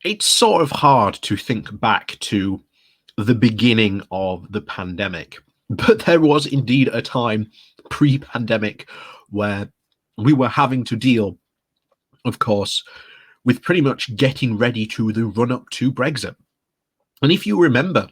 It's sort of hard to think back to the beginning of the pandemic, but there was indeed a time pre-pandemic where we were having to deal, of course, with pretty much getting ready to the run-up to Brexit. And if you remember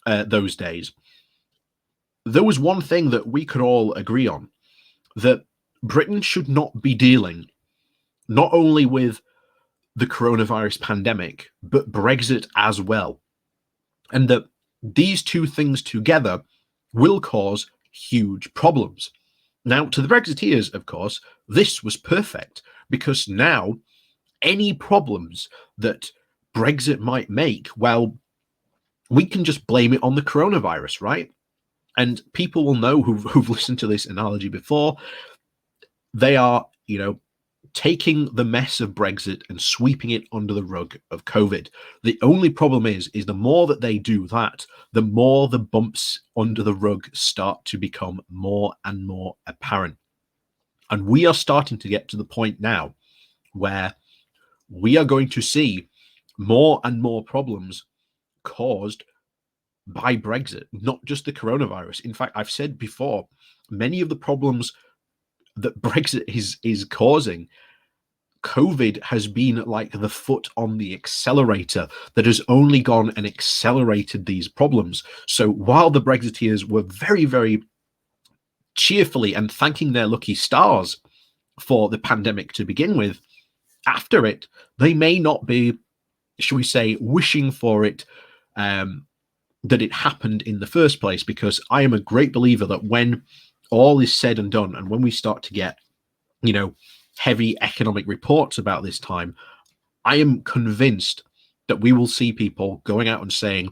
those days, there was one thing that we could all agree on, that Britain should not be dealing not only with the coronavirus pandemic, but Brexit as well. And that these two things together will cause huge problems. Now, to the Brexiteers, of course, this was perfect because now any problems that Brexit might make, well, we can just blame it on the coronavirus, right? And people will know who've listened to this analogy before. They are, taking the mess of Brexit and sweeping it under the rug of COVID. The only problem is the more that they do that, the more the bumps under the rug start to become more and more apparent. And we are starting to get to the point now where we are going to see more and more problems caused by Brexit, not just the coronavirus. In fact, I've said before, many of the problems that Brexit is causing, COVID has been like the foot on the accelerator that has only gone and accelerated these problems. So while the Brexiteers were very, very cheerfully and thanking their lucky stars for the pandemic to begin with, after it, they may not be, shall we say, wishing for it, that it happened in the first place, because I am a great believer that when all is said and done, and when we start to get, heavy economic reports about this time, I am convinced that we will see people going out and saying,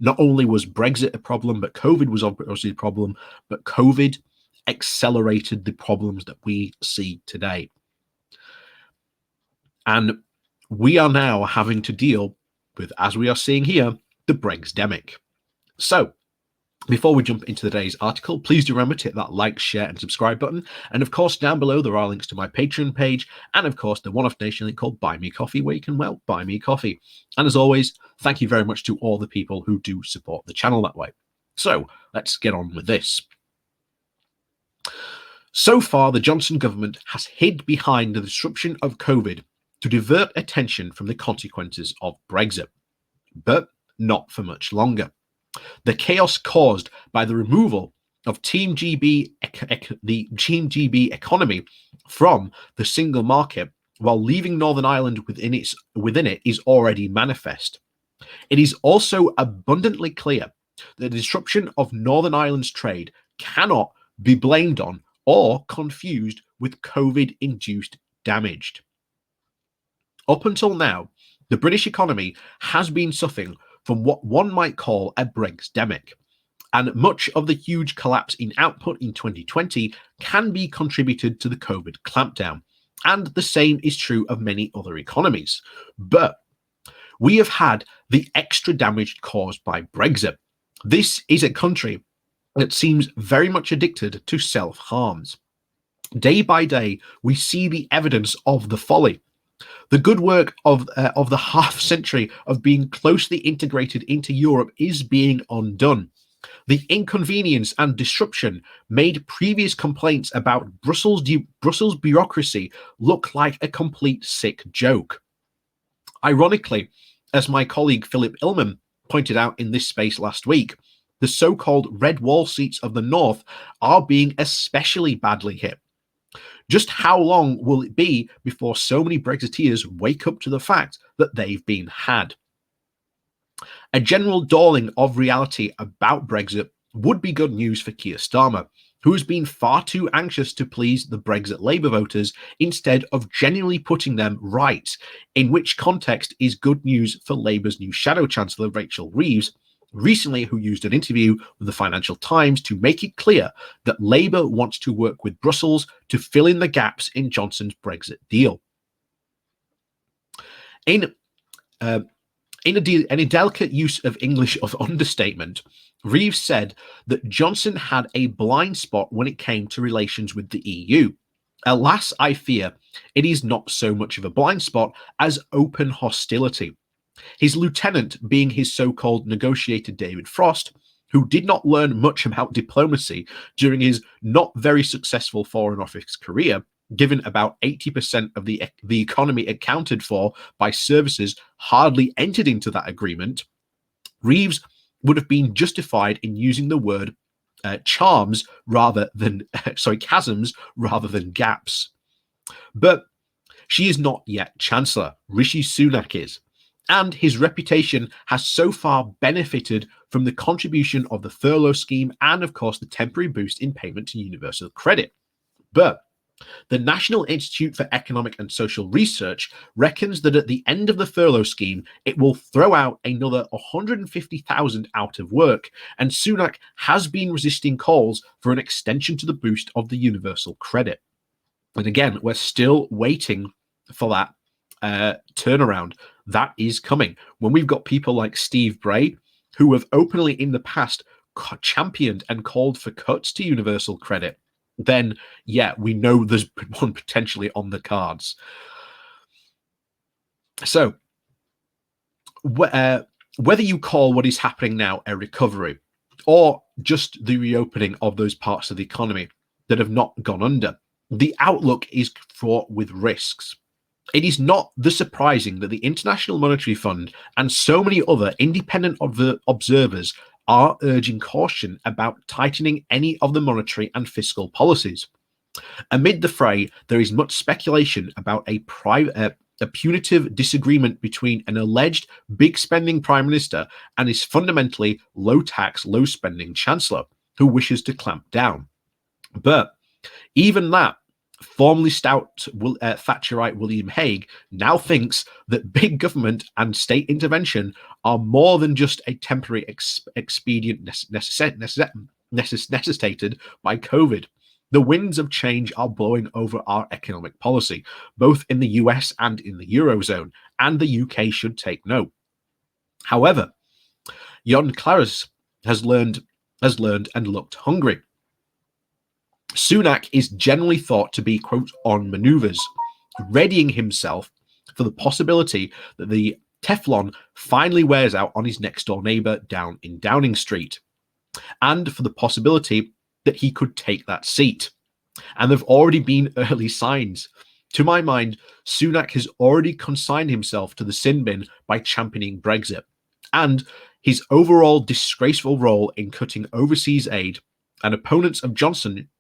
not only was Brexit a problem, but COVID was obviously a problem, but COVID accelerated the problems that we see today. And we are now having to deal with, as we are seeing here, the Brexdemic. So, before we jump into today's article, please do remember to hit that like, share, and subscribe button. And of course, down below, there are links to my Patreon page and, of course, the one-off nation link called Buy Me Coffee, where you can, well, buy me coffee. And as always, thank you very much to all the people who do support the channel that way. So, let's get on with this. So far, the Johnson government has hid behind the disruption of COVID to divert attention from the consequences of Brexit. But not for much longer. The chaos caused by the removal of Team GB, the Team GB economy from the single market, while leaving Northern Ireland within it, is already manifest. It is also abundantly clear that the disruption of Northern Ireland's trade cannot be blamed on or confused with COVID-induced damage. Up until now, the British economy has been suffering from what one might call a Brexdemic, and much of the huge collapse in output in 2020 can be contributed to the COVID clampdown, and the same is true of many other economies. But we have had the extra damage caused by Brexit. This is a country that seems very much addicted to self-harms. Day by day, we see the evidence of the folly. The good work of the half century of being closely integrated into Europe is being undone. The inconvenience and disruption made previous complaints about Brussels bureaucracy look like a complete sick joke. Ironically, as my colleague Philip Illman pointed out in this space last week, the so-called red wall seats of the north are being especially badly hit. Just how long will it be before so many Brexiteers wake up to the fact that they've been had? A general dawning of reality about Brexit would be good news for Keir Starmer, who has been far too anxious to please the Brexit Labour voters instead of genuinely putting them right, in which context is good news for Labour's new Shadow Chancellor, Rachel Reeves, recently, who used an interview with the Financial Times to make it clear that Labour wants to work with Brussels to fill in the gaps in Johnson's Brexit deal. In a delicate use of English of understatement, Reeves said that Johnson had a blind spot when it came to relations with the EU. Alas, I fear, it is not so much of a blind spot as open hostility. his lieutenant being his so-called negotiator David Frost, who did not learn much about diplomacy during his not very successful Foreign Office career, given about 80% of the economy accounted for by services hardly entered into that agreement. Reeves would have been justified in using the word chasms rather than gaps. But she is not yet Chancellor. Rishi Sunak is. And his reputation has so far benefited from the contribution of the furlough scheme and, of course, the temporary boost in payment to universal credit. But the National Institute for Economic and Social Research reckons that at the end of the furlough scheme, it will throw out another 150,000 out of work, and Sunak has been resisting calls for an extension to the boost of the universal credit. And again, we're still waiting for that turnaround. That is coming. When we've got people like Steve Bray, who have openly in the past championed and called for cuts to universal credit, then yeah, we know there's one potentially on the cards. So whether you call what is happening now a recovery or just the reopening of those parts of the economy that have not gone under, the outlook is fraught with risks. It is not surprising that the International Monetary Fund and so many other independent observers are urging caution about tightening any of the monetary and fiscal policies. Amid the fray, there is much speculation about a punitive disagreement between an alleged big spending prime minister and his fundamentally low tax, low spending chancellor who wishes to clamp down. But even that formerly stout Thatcherite William Hague now thinks that big government and state intervention are more than just a temporary expedient necessitated by COVID. The winds of change are blowing over our economic policy, both in the US and in the Eurozone, and the UK should take note. However, Jon Claris has learned and looked hungry. Sunak is generally thought to be, quote, on maneuvers, readying himself for the possibility that the Teflon finally wears out on his next door neighbour down in Downing Street, and for the possibility that he could take that seat. And there have already been early signs. To my mind, Sunak has already consigned himself to the sin bin by championing Brexit, and his overall disgraceful role in cutting overseas aid, and opponents of Johnson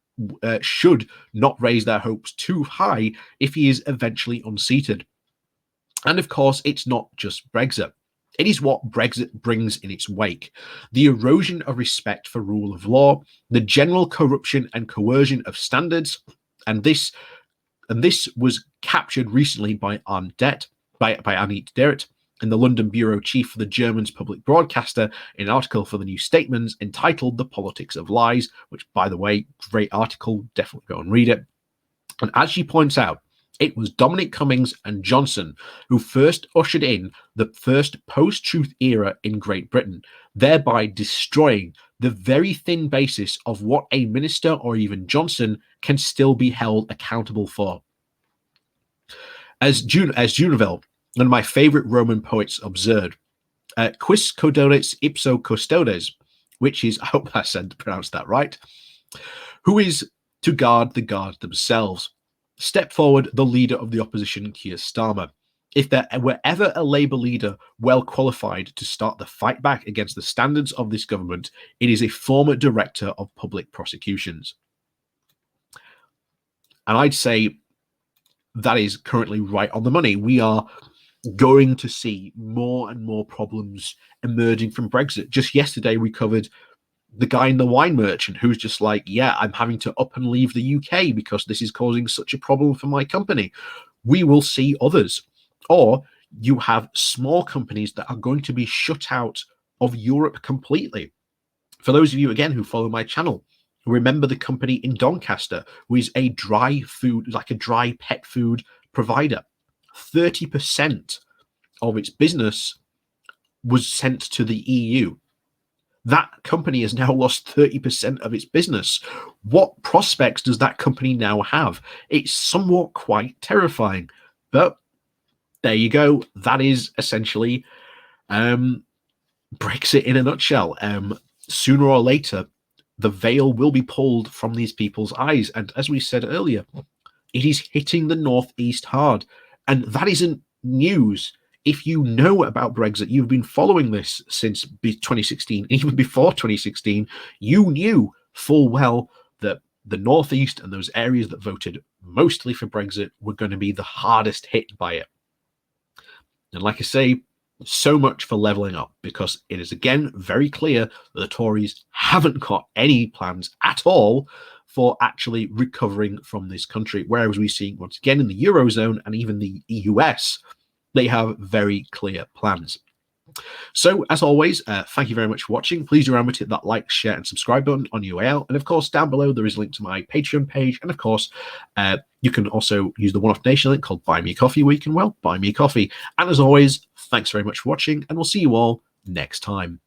should not raise their hopes too high if he is eventually unseated. And of course, it's not just Brexit. It is what Brexit brings in its wake: the erosion of respect for rule of law, the general corruption and coercion of standards, and this was captured recently by Anit Deret, and the London bureau chief for the German's public broadcaster, in an article for the New Statesman entitled "The Politics of Lies," which, by the way, great article, definitely go and read it. And as she points out, it was Dominic Cummings and Johnson who first ushered in the first post-truth era in Great Britain, thereby destroying the very thin basis of what a minister or even Johnson can still be held accountable for. As Junevel, one of my favorite Roman poets, observed, quis cododes ipso custodes, which is, I hope I pronounced that right, who is to guard the guard themselves. Step forward the leader of the opposition, Keir Starmer. If there were ever a Labour leader well qualified to start the fight back against the standards of this government, it is a former director of public prosecutions. And I'd say that is currently right on the money. We are going to see more and more problems emerging from Brexit. Just yesterday, we covered the guy in the wine merchant who's just like, yeah, I'm having to up and leave the UK because this is causing such a problem for my company. We will see others. Or you have small companies that are going to be shut out of Europe completely. For those of you, again, who follow my channel, remember the company in Doncaster, who is a dry food, like a dry pet food provider. 30% of its business was sent to the EU. That company has now lost 30% of its business. What prospects does that company now have? It's somewhat quite terrifying. But there you go. That is essentially Brexit in a nutshell. Sooner or later, the veil will be pulled from these people's eyes. And as we said earlier, it is hitting the Northeast hard. And that isn't news. If you know about Brexit, you've been following this since 2016, even before 2016, you knew full well that the Northeast and those areas that voted mostly for Brexit were going to be the hardest hit by it. And like I say, so much for levelling up, because it is again very clear that the Tories haven't got any plans at all for actually recovering from this country. Whereas we see once again in the Eurozone and even the US, they have very clear plans. So, as always, thank you very much for watching. Please do remember to hit that like, share, and subscribe button on your way out. And of course, down below, there is a link to my Patreon page. And of course, you can also use the one-off donation link called Buy Me a Coffee, where you can, well, buy me a coffee. And as always, thanks very much for watching, and we'll see you all next time.